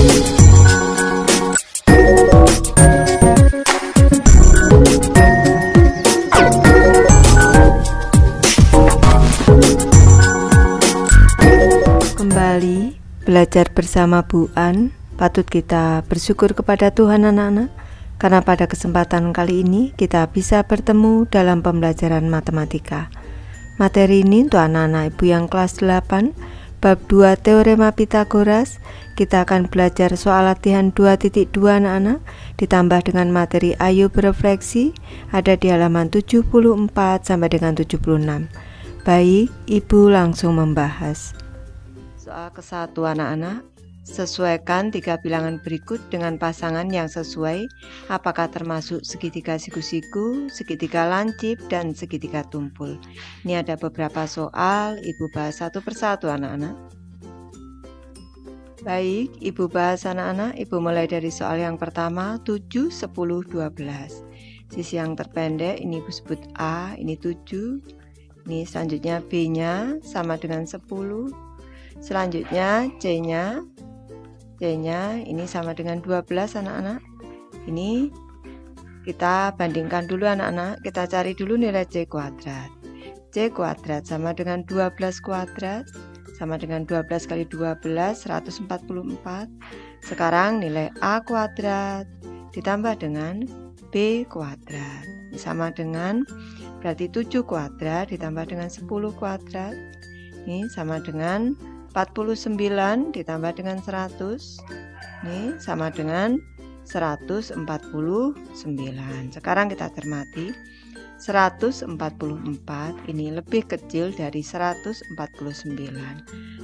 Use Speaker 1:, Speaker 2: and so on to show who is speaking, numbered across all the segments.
Speaker 1: Kembali belajar bersama Bu An. Patut kita bersyukur kepada Tuhan anak-anak, karena pada kesempatan kali ini kita bisa bertemu dalam pembelajaran matematika. Materi ini untuk anak-anak ibu yang kelas 8, bab 2 teorema Pitagoras. Kita akan belajar soal latihan 2.2 anak-anak, ditambah dengan materi ayo berefleksi, ada di halaman 74 sampai dengan 76. Baik, ibu langsung membahas. Soal ke-1 anak-anak, sesuaikan 3 bilangan berikut dengan pasangan yang sesuai, apakah termasuk segitiga siku-siku, segitiga lancip, dan segitiga tumpul. Ini ada beberapa soal, ibu bahas satu persatu anak-anak. Baik, ibu bahas anak-anak, ibu mulai dari soal yang pertama, 7, 10, 12. Sisi yang terpendek, ini ibu sebut A, ini 7. Ini selanjutnya B-nya sama dengan 10. Selanjutnya C-nya ini sama dengan 12 anak-anak. Ini kita bandingkan dulu anak-anak, kita cari dulu nilai C kuadrat. C kuadrat sama dengan 12 kuadrat, sama dengan 12 kali 12, 144. Sekarang nilai A kuadrat ditambah dengan B kuadrat, sama dengan, berarti 7 kuadrat ditambah dengan 10 kuadrat. Ini sama dengan 49 ditambah dengan 100. Ini sama dengan 149. Sekarang kita cermati. 144 ini lebih kecil dari 149.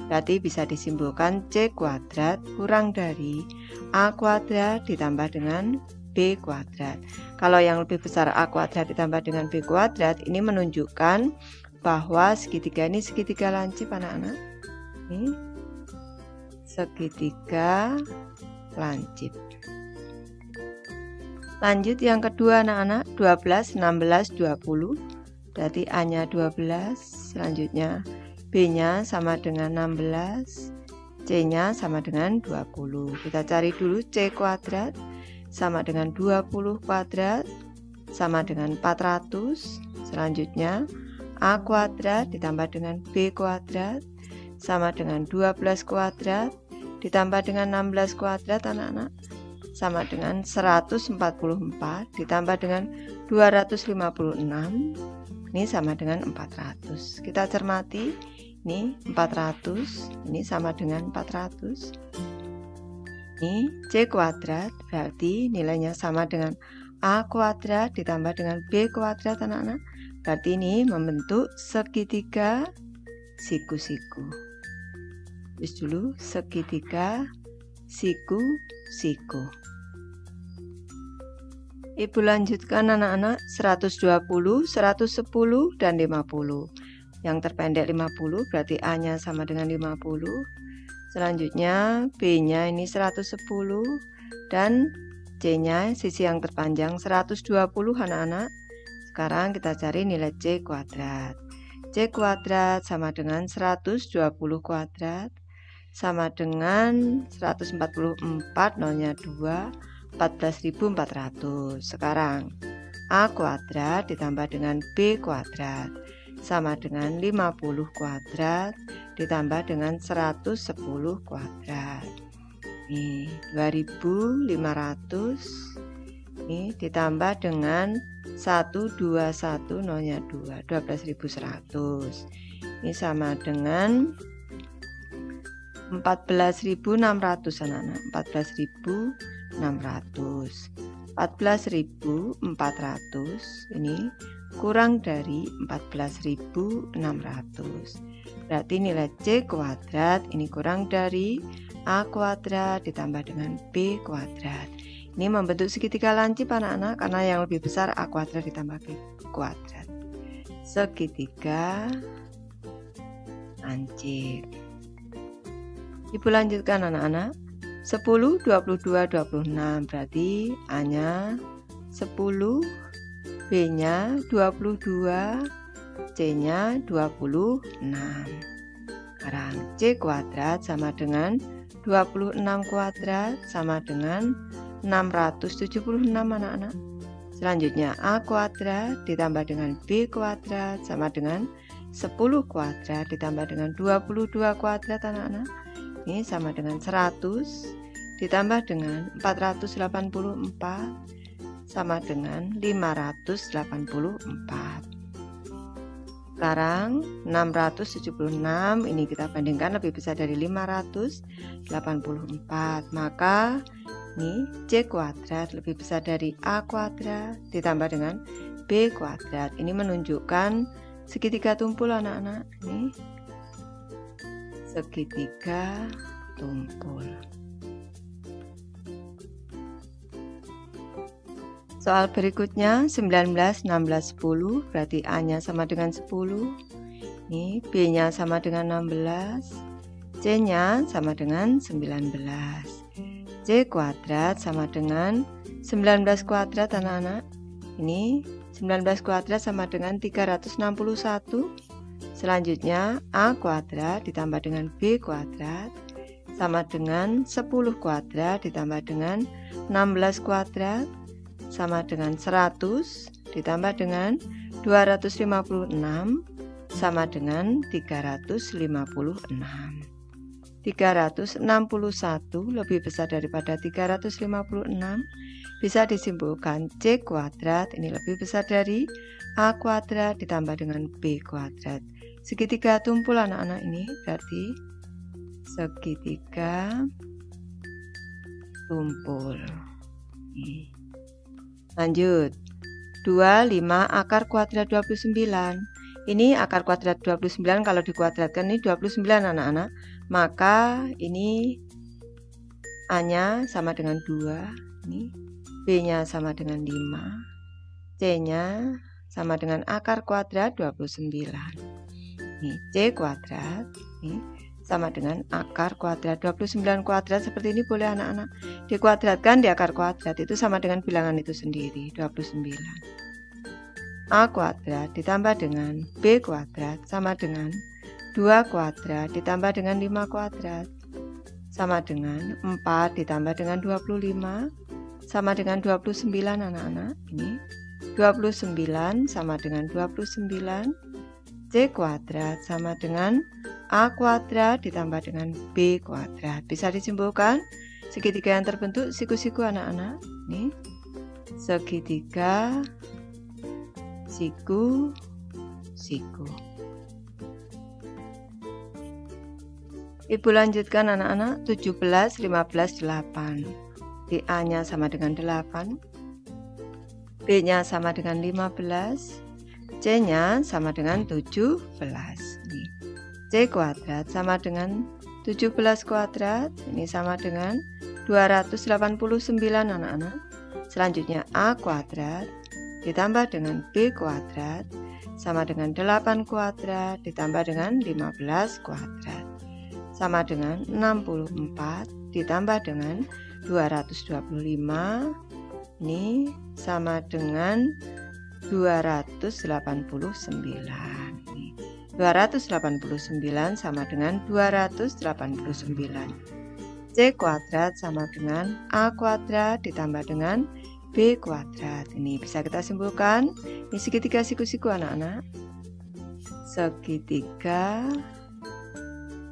Speaker 1: Berarti bisa disimpulkan C kuadrat kurang dari A kuadrat ditambah dengan B kuadrat. Kalau yang lebih besar A kuadrat ditambah dengan B kuadrat, ini menunjukkan bahwa segitiga ini segitiga lancip anak-anak. Ini segitiga lancip. Lanjut yang kedua anak-anak, 12, 16, 20. Berarti A-nya 12, selanjutnya B-nya sama dengan 16, C-nya sama dengan 20. Kita cari dulu C kuadrat sama dengan 20 kuadrat sama dengan 400. Selanjutnya A kuadrat ditambah dengan B kuadrat sama dengan 12 kuadrat ditambah dengan 16 kuadrat anak-anak sama dengan 144 ditambah dengan 256, ini sama dengan 400. Kita cermati, ini 400, ini sama dengan 400. Ini C kuadrat, berarti nilainya sama dengan A kuadrat ditambah dengan B kuadrat anak-anak. Berarti ini membentuk segitiga siku-siku. Tulis dulu segitiga siku-siku. Ibu lanjutkan anak-anak, 120, 110, dan 50. Yang terpendek 50, berarti A-nya sama dengan 50. Selanjutnya B-nya ini 110 dan C-nya sisi yang terpanjang 120 anak-anak. Sekarang kita cari nilai C kuadrat. C kuadrat sama dengan 120 kuadrat sama dengan 144, nolnya 2, 14.400. Sekarang A kuadrat ditambah dengan B kuadrat sama dengan 50 kuadrat ditambah dengan 110 kuadrat. Ini 2.500. Ini ditambah dengan 121, nolnya 2, 12.100. Ini sama dengan 14.600 anak-anak, 14.600. 14.400 ini kurang dari 14.600. Berarti nilai C kuadrat ini kurang dari A kuadrat ditambah dengan B kuadrat. Ini membentuk segitiga lancip anak-anak karena yang lebih besar A kuadrat ditambah B kuadrat. Segitiga lancip. Ibu lanjutkan anak-anak. 10, 22, 26. Berarti A-nya 10, B-nya 22, C-nya 26. Sekarang C kuadrat sama dengan 26 kuadrat sama dengan 676 anak-anak. Selanjutnya A kuadrat ditambah dengan B kuadrat sama dengan 10 kuadrat ditambah dengan 22 kuadrat anak-anak. Ini sama dengan 100 ditambah dengan 484 sama dengan 584. Sekarang 676 ini kita bandingkan lebih besar dari 584. Maka ini C kuadrat lebih besar dari A kuadrat ditambah dengan B kuadrat. Ini menunjukkan segitiga tumpul anak-anak. Ini segitiga tumpul. Soal berikutnya 19, 16, 10 berarti A-nya sama dengan 10. Ini B-nya sama dengan 16. C-nya sama dengan 19. C kuadrat sama dengan 19 kuadrat anak-anak. Ini 19 kuadrat sama dengan 361. Selanjutnya A kuadrat ditambah dengan B kuadrat sama dengan 10 kuadrat ditambah dengan 16 kuadrat sama dengan 100 ditambah dengan 256 sama dengan 356. 361 lebih besar daripada 356. Bisa disimpulkan C kuadrat ini lebih besar dari A kuadrat ditambah dengan B kuadrat. Segitiga tumpul anak-anak ini berarti segitiga tumpul. Lanjut. 25 akar kuadrat 29. Ini akar kuadrat 29 kalau dikuadratkan ini 29 anak-anak. Maka ini A-nya sama dengan 2, ini B-nya sama dengan 5, C-nya sama dengan akar kuadrat 29. Ini C kuadrat ini sama dengan akar kuadrat 29 kuadrat seperti ini boleh anak-anak. Dikuadratkan di akar kuadrat itu sama dengan bilangan itu sendiri 29. A kuadrat ditambah dengan B kuadrat sama dengan 2 kuadrat ditambah dengan 5 kuadrat sama dengan 4 ditambah dengan 25 sama dengan 29 anak-anak. Ini 29 sama dengan 29. C kuadrat sama dengan A kuadrat ditambah dengan B kuadrat. Bisa disimpulkan segitiga yang terbentuk siku-siku anak-anak. Ini segitiga siku-siku. Ibu lanjutkan anak-anak 17, 15, 8. Di A-nya sama dengan 8, B-nya sama dengan 15, C-nya sama dengan 17. Nih. C kuadrat sama dengan 17 kuadrat. Ini sama dengan 289 anak-anak. Selanjutnya A kuadrat ditambah dengan B kuadrat sama dengan 8 kuadrat ditambah dengan 15 kuadrat sama dengan 64 ditambah dengan 225. Ini sama dengan 289. 289 sama dengan 289. C kuadrat sama dengan A kuadrat ditambah dengan B kuadrat. Ini bisa kita simpulkan. Ini segitiga siku-siku anak-anak. Segitiga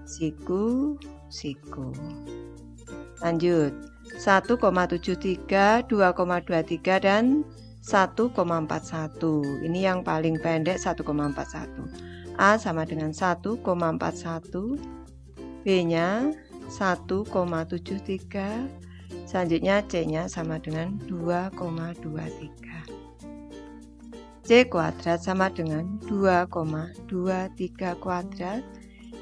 Speaker 1: siku-siku. Lanjut. 1,73, 2,23 dan 1,41. Ini yang paling pendek 1,41. A sama dengan 1,41, B-nya 1,73, selanjutnya C-nya sama dengan 2,23. C kuadrat sama dengan 2,23 kuadrat.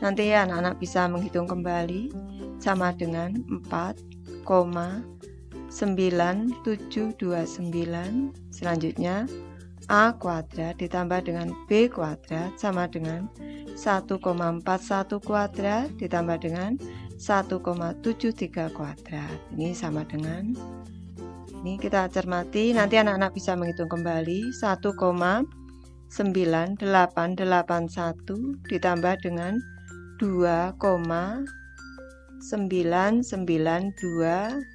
Speaker 1: Nanti ya anak-anak bisa menghitung kembali sama dengan 4,9729. Selanjutnya A kuadrat ditambah dengan B kuadrat sama dengan 1,41 kuadrat ditambah dengan 1,73 kuadrat. Ini sama dengan, ini kita cermati, nanti anak-anak bisa menghitung kembali 1,9881 ditambah dengan 2,1 992,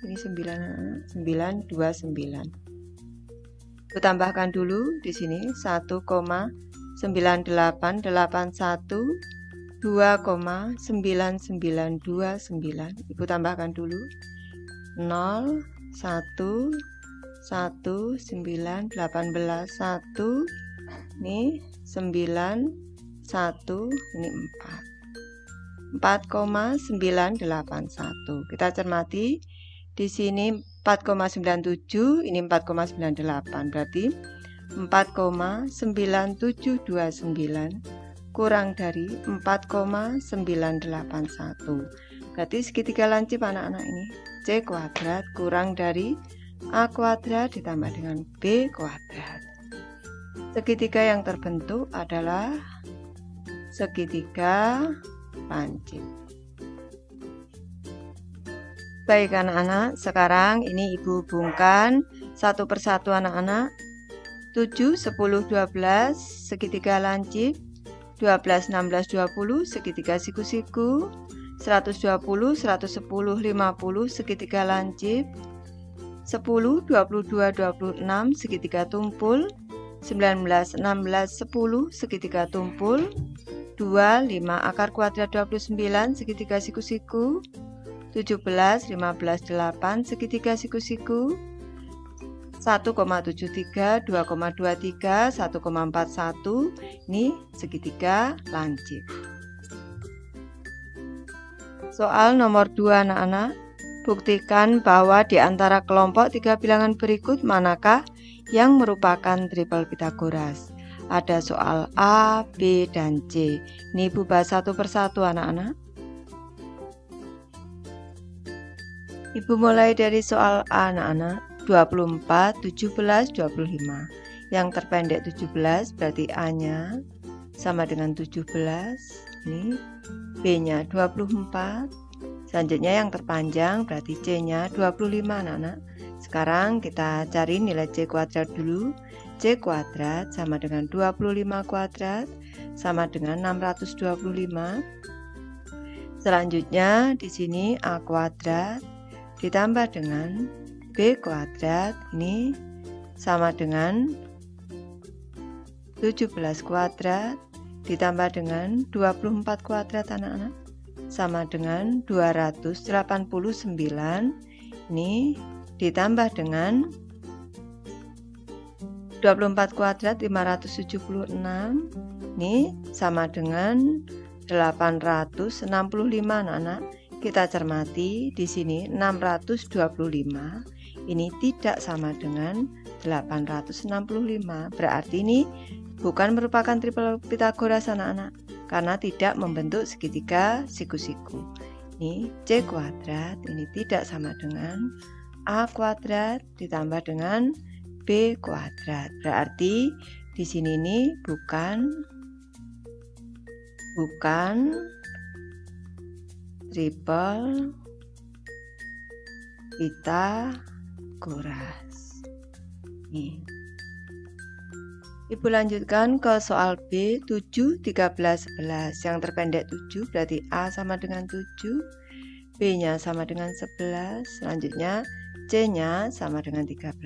Speaker 1: ini 929. Aku tambahkan dulu di sini 1,9881 2,9929. Ibu tambahkan dulu 0 1 1 9 18 1, ini 9 1, ini 4,981. Kita cermati di sini 4,97, ini 4,98, berarti 4,9729 kurang dari 4,981. Berarti segitiga lancip anak-anak ini C kuadrat kurang dari A kuadrat ditambah dengan B kuadrat. Segitiga yang terbentuk adalah segitiga lancip. Baik anak-anak, sekarang ini ibu hubungkan satu persatu anak-anak. 7, 10, 12 segitiga lancip, 12, 16, 20 segitiga siku-siku, 120, 110, 50 segitiga lancip, 10, 22, 26 segitiga tumpul, 19, 16, 10 segitiga tumpul, 2, 5 akar kuadrat 29 segitiga siku-siku, 17, 15, 8 segitiga siku-siku, 1,73, 2,23, 1,41, ini segitiga lancip. Soal nomor 2 anak-anak, buktikan bahwa di antara kelompok 3 bilangan berikut manakah yang merupakan triple Pitagoras. Ada soal A, B, dan C. Ini ibu bahas satu persatu anak-anak. Ibu mulai dari soal A anak-anak. 24, 17, 25. Yang terpendek 17 berarti A-nya sama dengan 17. Ini B-nya 24. Selanjutnya yang terpanjang berarti C-nya 25 anak-anak. Sekarang kita cari nilai C kuadrat dulu. C kuadrat sama dengan 25 kuadrat sama dengan 625. Selanjutnya di sini A kuadrat ditambah dengan B kuadrat ini sama dengan 17 kuadrat ditambah dengan 24 kuadrat anak-anak sama dengan 289. Ini ditambah dengan 24 kuadrat 576. Ini sama dengan 865 anak-anak. Kita cermati di sini 625. Ini tidak sama dengan 865. Berarti ini bukan merupakan triple Pitagoras anak-anak karena tidak membentuk segitiga siku-siku. Ini C kuadrat ini tidak sama dengan A kuadrat ditambah dengan B kuadrat. Berarti di sini ini bukan triple Pitagoras. Nih. Ibu lanjutkan ke soal B 7, 13, 11. Yang terpendek 7 berarti A sama dengan 7, B-nya sama dengan 11, selanjutnya C-nya sama dengan 13.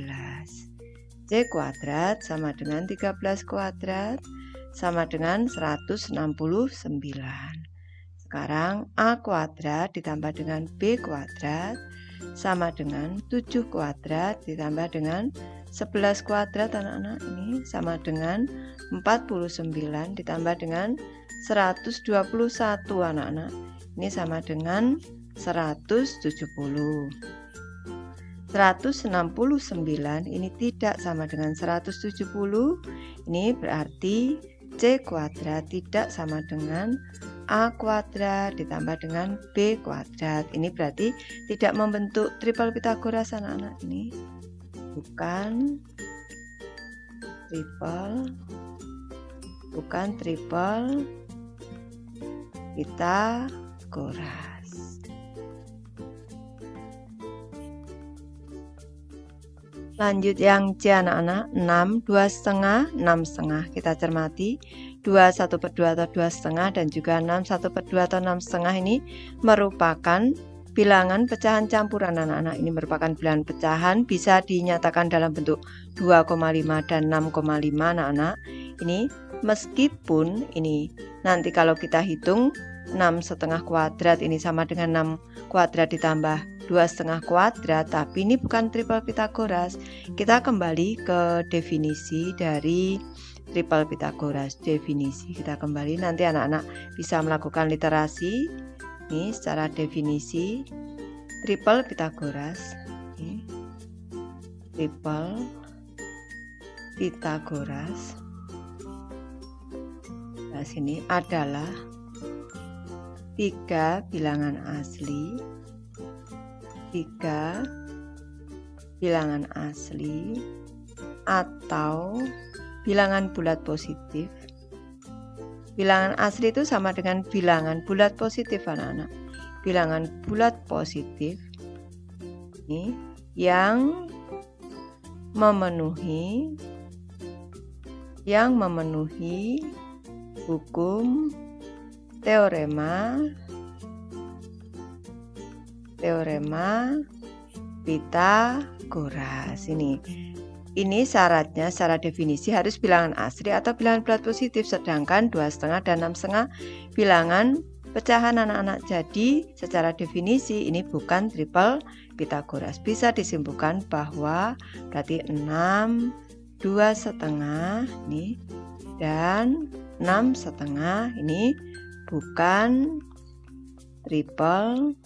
Speaker 1: C kuadrat sama dengan 13 kuadrat sama dengan 169. Sekarang A kuadrat ditambah dengan B kuadrat sama dengan 7 kuadrat ditambah dengan 11 kuadrat anak-anak, ini sama dengan 49 ditambah dengan 121 anak-anak, ini sama dengan 170. 169 ini tidak sama dengan 170. Ini berarti C kuadrat tidak sama dengan A kuadrat ditambah dengan B kuadrat. Ini berarti tidak membentuk triple Pitagoras anak-anak. Ini bukan triple Pitagoras. Lanjut yang C anak-anak, 6, 2,5, 6,5. Kita cermati 2, 1/2 atau 2,5 dan juga 6, 1/2 atau 6,5 ini merupakan bilangan pecahan campuran anak-anak. Ini merupakan bilangan pecahan, bisa dinyatakan dalam bentuk 2,5 dan 6,5 anak-anak. Ini meskipun ini nanti kalau kita hitung 6,5 kuadrat ini sama dengan 6 kuadrat ditambah 2,5 kuadrat, tapi ini bukan triple Pitagoras. Kita kembali ke definisi dari triple Pitagoras. Definisi kita kembali, nanti anak-anak bisa melakukan literasi. Ini secara definisi triple Pitagoras. Ini triple Pitagoras. Nah, sini adalah 3 bilangan asli, 3 bilangan asli atau bilangan bulat positif. Bilangan asli itu sama dengan bilangan bulat positif anak-anak. Bilangan bulat positif ini yang memenuhi hukum teorema Pitagoras. Ini syaratnya secara definisi harus bilangan asli atau bilangan bulat positif, sedangkan 2,5 dan 6,5 bilangan pecahan anak-anak. Jadi secara definisi ini bukan triple Pitagoras. Bisa disimpulkan bahwa berarti 6, 2,5 ini dan 6,5 ini bukan triple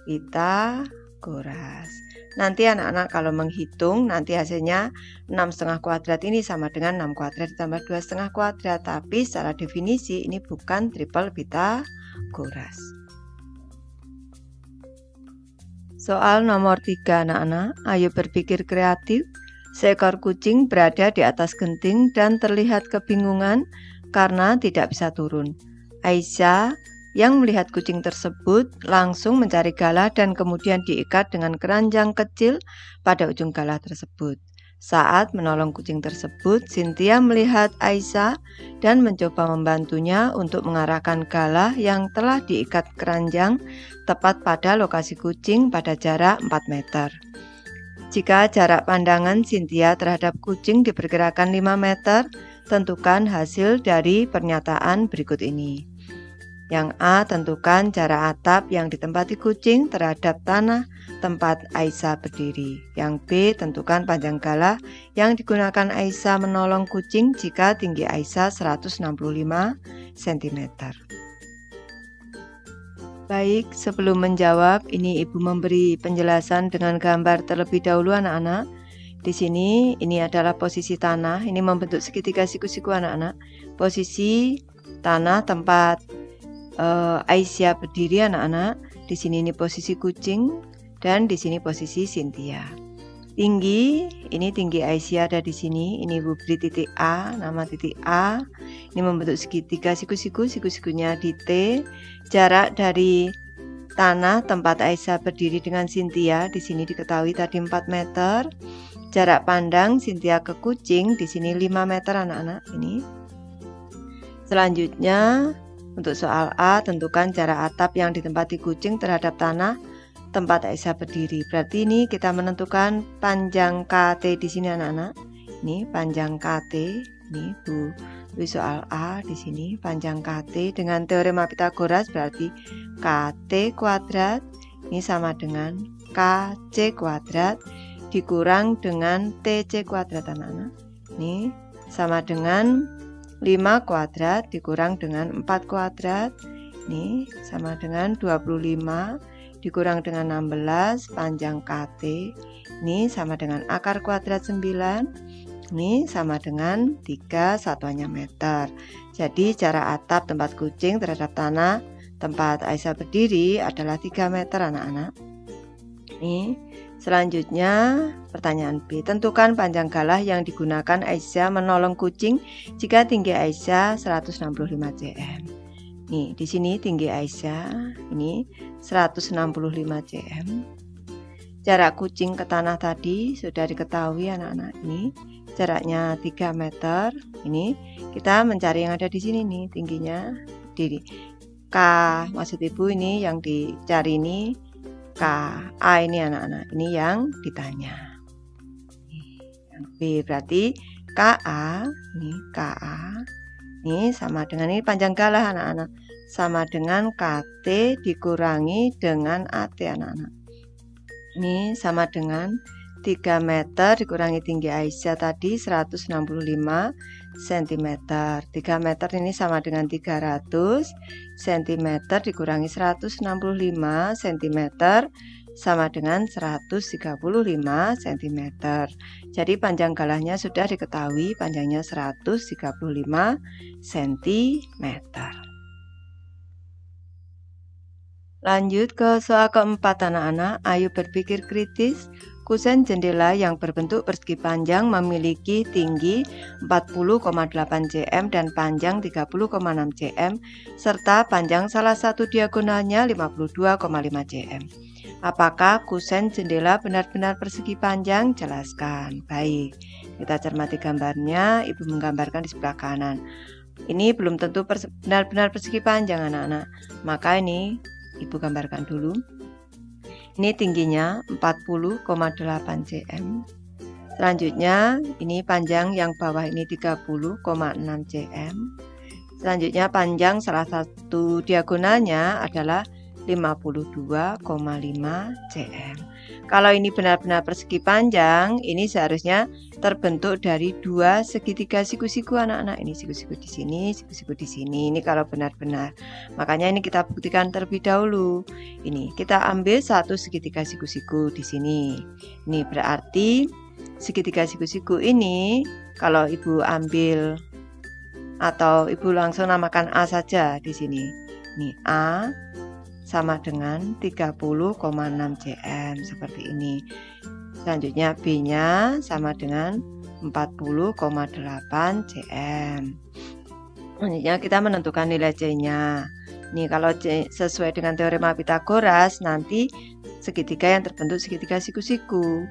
Speaker 1: Pitagoras. Nanti anak-anak kalau menghitung nanti hasilnya 6,5 kuadrat ini sama dengan 6 kuadrat ditambah 2,5 kuadrat, tapi secara definisi ini bukan triple Pitagoras. Soal nomor 3 anak-anak, ayo berpikir kreatif. Seekor kucing berada di atas genting dan terlihat kebingungan karena tidak bisa turun. Aisyah yang melihat kucing tersebut langsung mencari galah dan kemudian diikat dengan keranjang kecil pada ujung galah tersebut. Saat menolong kucing tersebut, Cynthia melihat Aisyah dan mencoba membantunya untuk mengarahkan galah yang telah diikat keranjang tepat pada lokasi kucing pada jarak 4 meter. Jika jarak pandangan Cynthia terhadap kucing diperkirakan 5 meter, tentukan hasil dari pernyataan berikut ini. Yang A, tentukan jarak atap yang ditempati kucing terhadap tanah tempat Aisyah berdiri. Yang B, tentukan panjang galah yang digunakan Aisyah menolong kucing jika tinggi Aisyah 165 cm. Baik, sebelum menjawab, ini Ibu memberi penjelasan dengan gambar terlebih dahulu anak-anak. Di sini, ini adalah posisi tanah, ini membentuk segitiga siku-siku anak-anak. Posisi tanah tempat Aisyah berdiri anak-anak. Di sini ini posisi kucing dan di sini posisi Cynthia. Tinggi, ini tinggi Aisyah ada di sini. Ini Ibu beri titik A, nama titik A. Ini membentuk segitiga siku-siku, siku-sikunya di T. Jarak dari tanah tempat Aisyah berdiri dengan Cynthia di sini diketahui tadi 4 meter. Jarak pandang Cynthia ke kucing di sini 5 meter anak-anak ini. Selanjutnya untuk soal A, tentukan jarak atap yang ditempati kucing terhadap tanah tempat Aisyah berdiri. Berarti ini kita menentukan panjang KT di sini anak-anak. Ini panjang KT. Ini Bu, soal A di sini panjang KT dengan teorema Pitagoras berarti KT kuadrat ini sama dengan KC kuadrat dikurang dengan TC kuadrat anak-anak. Ini sama dengan 5 kuadrat dikurang dengan 4 kuadrat. Ini sama dengan 25 dikurang dengan 16 panjang KT. Ini sama dengan akar kuadrat 9. Ini sama dengan 3 satuannya meter. Jadi jarak atap tempat kucing terhadap tanah tempat Aisyah berdiri adalah 3 meter anak-anak. Ini selanjutnya pertanyaan B, tentukan panjang galah yang digunakan Aisyah menolong kucing jika tinggi Aisyah 165 cm. Nih, di sini tinggi Aisyah ini 165 cm. Jarak kucing ke tanah tadi sudah diketahui anak-anak, ini jaraknya 3 meter. Ini kita mencari yang ada di sini nih, tingginya di K, maksud ibu ini yang dicari ini K, A ini anak-anak, ini yang ditanya. Yang B berarti KA, ini KA, ini sama dengan ini panjang galah anak-anak, sama dengan KT dikurangi dengan AT anak-anak. Ini sama dengan 3 meter dikurangi tinggi Aisyah tadi 165 cm. 3 meter ini sama dengan 300 cm dikurangi 165 cm sama dengan 135 cm. Jadi panjang galahnya sudah diketahui, panjangnya 135 cm. Lanjut ke soal keempat anak-anak, ayo berpikir kritis. Kusen jendela yang berbentuk persegi panjang memiliki tinggi 40,8 cm dan panjang 30,6 cm serta panjang salah satu diagonalnya 52,5 cm. Apakah kusen jendela benar-benar persegi panjang? Jelaskan. Baik, kita cermati gambarnya. Ibu menggambarkan di sebelah kanan. Ini belum tentu benar-benar persegi panjang anak-anak. Maka ini Ibu gambarkan dulu. Ini tingginya 40,8 cm. Selanjutnya ini panjang yang bawah ini 30,6 cm. Selanjutnya panjang salah satu diagonalnya adalah 52,5 cm. Kalau ini benar-benar persegi panjang, ini seharusnya terbentuk dari 2 segitiga siku-siku anak-anak. Ini siku-siku di sini, siku-siku di sini. Ini kalau benar-benar. Makanya ini kita buktikan terlebih dahulu. Ini kita ambil satu segitiga siku-siku di sini. Ini berarti segitiga siku-siku ini kalau Ibu ambil atau Ibu langsung namakan A saja di sini. Ini A sama dengan 30,6 cm seperti ini. Selanjutnya B-nya sama dengan 40,8 cm. Selanjutnya kita menentukan nilai C-nya. Nih kalau C sesuai dengan teorema Pythagoras, nanti segitiga yang terbentuk segitiga siku-siku.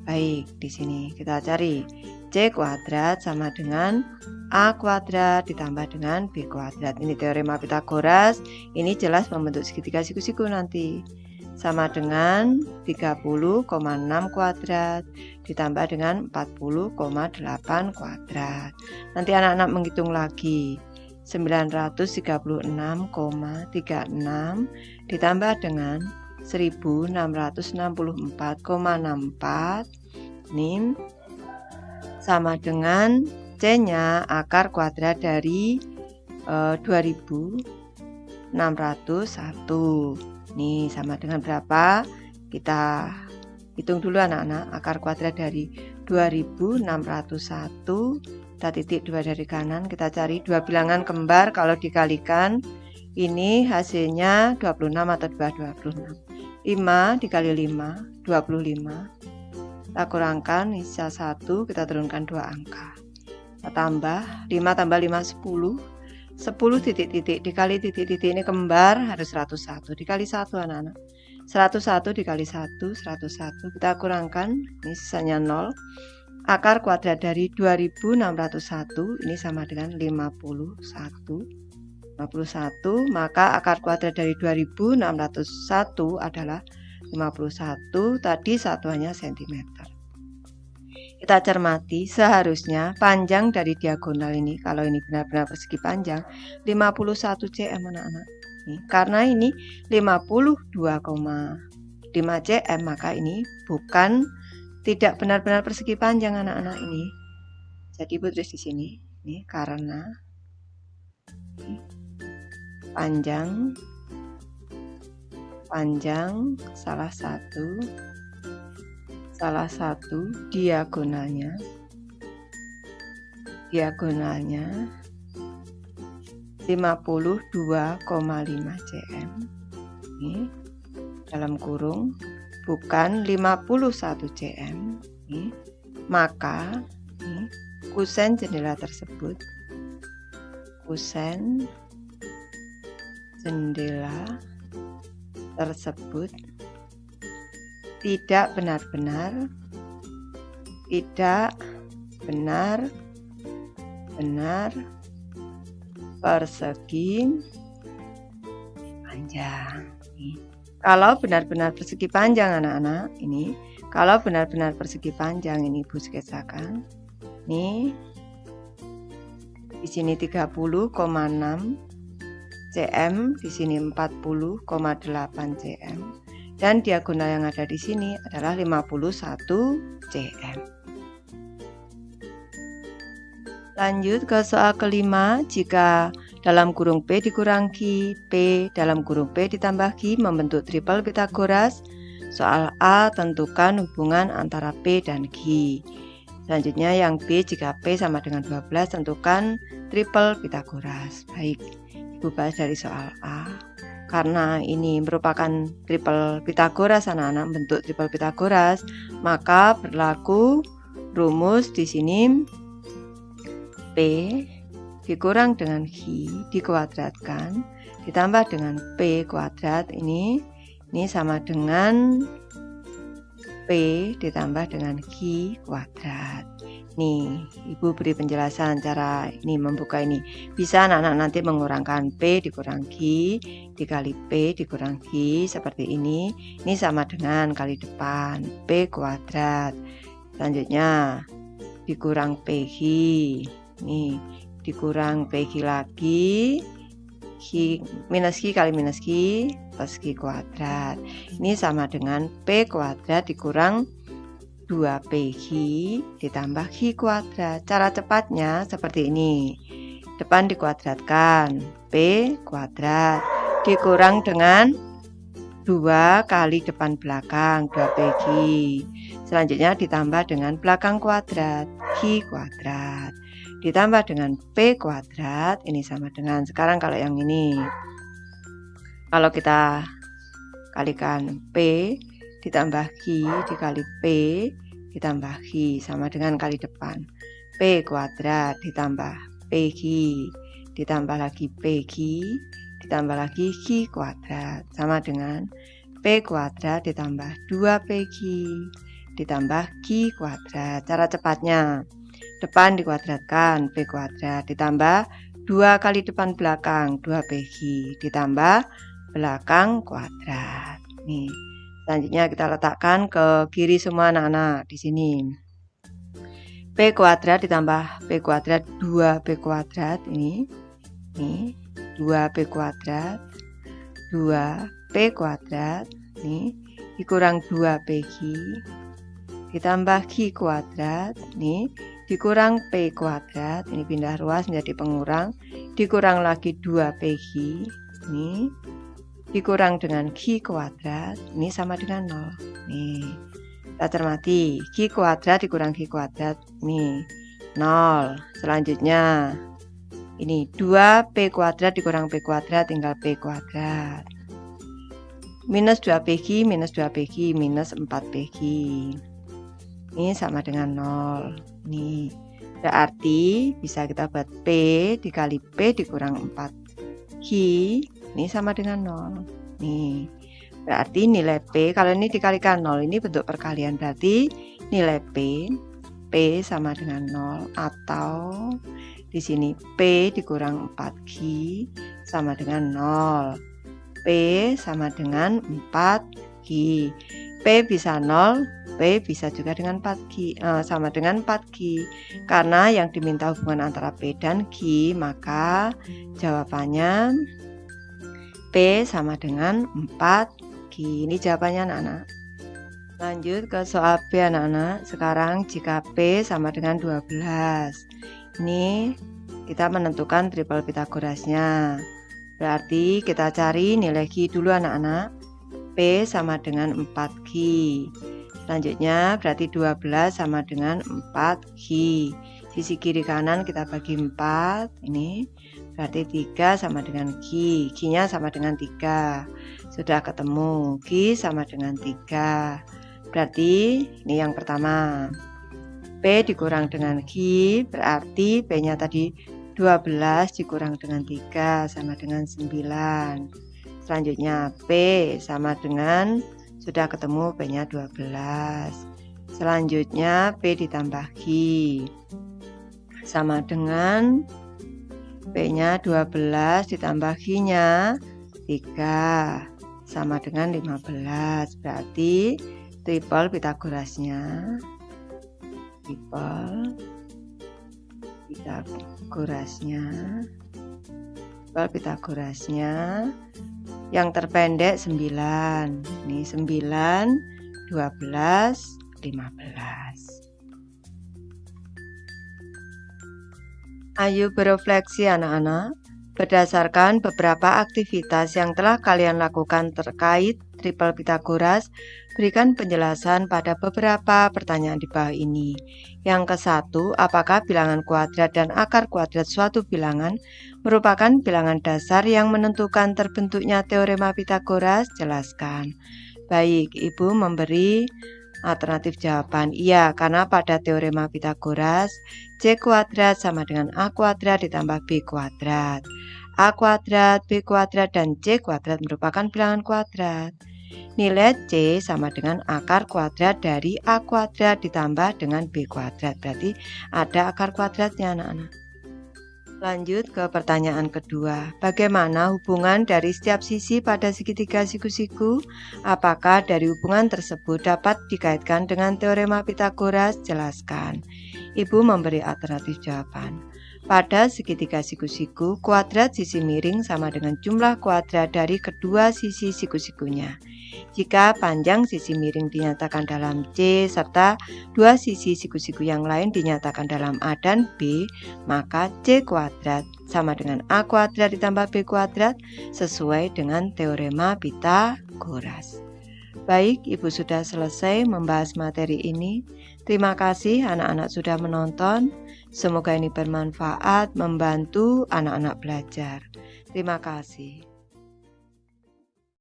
Speaker 1: Baik, di sini kita cari C kuadrat sama dengan A kuadrat ditambah dengan B kuadrat. Ini teorema Pythagoras. Ini jelas membentuk segitiga siku-siku nanti. Sama dengan 30,6 kuadrat ditambah dengan 40,8 kuadrat. Nanti anak-anak menghitung lagi. 936,36 ditambah dengan 1664,64. Ini sama dengan C-nya akar kuadrat dari 2601. Nih sama dengan berapa? Kita hitung dulu anak-anak. Akar kuadrat dari 2601. Kita titik 2 dari kanan. Kita cari dua bilangan kembar. Kalau dikalikan ini hasilnya 26 atau 26. 5 dikali 5 25. Kita kurangkan sisa 1, kita turunkan 2 angka. Kita tambah 5 tambah 5 10. 10 titik-titik dikali titik-titik ini kembar harus 101 dikali 1 anak-anak. 101 dikali 1 101. Kita kurangkan ini sisanya 0. Akar kuadrat dari 2601 ini sama dengan 51. 51, maka akar kuadrat dari 2601 adalah 51, tadi satuannya cm. Kita cermati, seharusnya panjang dari diagonal ini, kalau ini benar-benar persegi panjang, 51 cm anak-anak. Karena ini 52,5 cm, maka ini bukan tidak benar-benar persegi panjang anak-anak ini. Jadi Ibu tulis di sini, ini karena panjang salah satu diagonalnya 52,5 cm. Ini dalam kurung bukan 51 cm. Ini, maka ini, kusen jendela tersebut tidak benar-benar persegi saja. Kalau benar-benar persegi panjang anak-anak, ini kalau benar-benar persegi panjang ini Ibu sketsakan. Nih di sini 30,6 cm, di sini 40,8 cm, dan diagonal yang ada di sini adalah 51 cm. Lanjut ke soal kelima, jika dalam kurung P dikurangi P dalam kurung P ditambah Q membentuk triple Pitagoras. Soal A, tentukan hubungan antara P dan Q. Selanjutnya yang B, jika P sama dengan 12 tentukan triple Pitagoras. Baik, Ibu bahas dari soal A. Karena ini merupakan triple Pitagoras anak-anak, bentuk triple Pitagoras, maka berlaku rumus di sini P dikurang dengan Q dikuadratkan ditambah dengan P kuadrat, ini sama dengan P ditambah dengan Q kuadrat. Nih Ibu beri penjelasan cara ini membuka ini. Bisa anak-anak nanti mengurangkan P dikurang Q dikali P dikurang Q seperti ini. Ini sama dengan kali depan P kuadrat. Selanjutnya dikurang PQ. Nih dikurang PQ lagi, Q minus Q kali minus Q plus Q kuadrat. Ini sama dengan P kuadrat dikurang 2PQ ditambah Q kuadrat. Cara cepatnya seperti ini. Depan dikuadratkan, P kuadrat dikurang dengan 2 kali depan belakang 2PQ. Selanjutnya ditambah dengan belakang kuadrat, Q kuadrat. Ditambah dengan P kuadrat, ini sama dengan, sekarang kalau yang ini, kalau kita kalikan P ditambah Q dikali P ditambah Q sama dengan kali depan P kuadrat ditambah PQ ditambah lagi PQ ditambah lagi Q kuadrat sama dengan P kuadrat ditambah 2PQ ditambah Q kuadrat. Cara cepatnya, depan dikuadratkan P kuadrat ditambah 2 kali depan belakang 2PQ ditambah belakang kuadrat. Nih, selanjutnya kita letakkan ke kiri semua anak-anak di sini. P kuadrat ditambah P kuadrat 2P kuadrat ini 2P kuadrat 2P kuadrat ini dikurang 2PQ ditambah Q kuadrat nih dikurang P kuadrat, ini pindah ruas menjadi pengurang, dikurang lagi 2PQ ini dikurang dengan Q kuadrat, ini sama dengan 0. Nih kita cermati, Q kuadrat dikurang Q kuadrat, nih 0. Selanjutnya ini 2P kuadrat dikurang P kuadrat tinggal P kuadrat, minus 2PQ minus 2PQ minus 4PQ, ini sama dengan 0. Nih berarti bisa kita buat P dikali P dikurang 4Q, ini sama dengan 0. Nih berarti nilai P, kalau ini dikalikan 0, ini bentuk perkalian, berarti nilai P sama dengan 0, atau di sini P dikurang 4Q sama dengan 0. P sama dengan 4Q. P bisa 0, P bisa juga dengan 4Q, sama dengan 4Q. Karena yang diminta hubungan antara P dan Q, maka jawabannya P sama dengan 4Q. Ini jawabannya anak-anak. Lanjut ke soal B anak-anak. Sekarang jika P sama dengan 12, ini kita menentukan triple Pitagorasnya. Berarti kita cari nilai Q dulu anak-anak. P sama dengan 4Q. Selanjutnya berarti 12 sama dengan 4Q. Sisi kiri kanan kita bagi 4. Ini berarti 3 sama dengan Q. Q-nya sama dengan 3. Sudah ketemu. Q sama dengan 3. Berarti ini yang pertama. P dikurang dengan Q berarti P-nya tadi 12 dikurang dengan 3 sama dengan 9. Selanjutnya P sama dengan, sudah ketemu P-nya 12. Selanjutnya P ditambah Q sama dengan P-nya 12 ditambah Q-nya 3 sama dengan 15. Berarti triple Pitagorasnya yang terpendek 9. Ini 9, 12, 15. Ayo berefleksi anak-anak. Berdasarkan beberapa aktivitas yang telah kalian lakukan terkait triple Pitagoras, berikan penjelasan pada beberapa pertanyaan di bawah ini. Yang ke-1, apakah bilangan kuadrat dan akar kuadrat suatu bilangan merupakan bilangan dasar yang menentukan terbentuknya teorema Pitagoras? Jelaskan. Baik, Ibu memberi alternatif jawaban iya, karena pada teorema Pitagoras C kuadrat sama dengan A kuadrat ditambah B kuadrat. A kuadrat, B kuadrat, dan C kuadrat merupakan bilangan kuadrat. Nilai C sama dengan akar kuadrat dari A kuadrat ditambah dengan B kuadrat. Berarti ada akar kuadratnya anak-anak. Lanjut ke pertanyaan kedua. Bagaimana hubungan dari setiap sisi pada segitiga siku-siku? Apakah dari hubungan tersebut dapat dikaitkan dengan teorema Pitagoras? Jelaskan. Ibu memberi alternatif jawaban. Pada segitiga siku-siku, kuadrat sisi miring sama dengan jumlah kuadrat dari kedua sisi siku-sikunya. Jika panjang sisi miring dinyatakan dalam C serta dua sisi siku-siku yang lain dinyatakan dalam A dan B, maka C kuadrat sama dengan A kuadrat ditambah B kuadrat sesuai dengan teorema Pitagoras. Baik, Ibu sudah selesai membahas materi ini. Terima kasih anak-anak sudah menonton. Semoga ini bermanfaat, membantu anak-anak belajar. Terima kasih.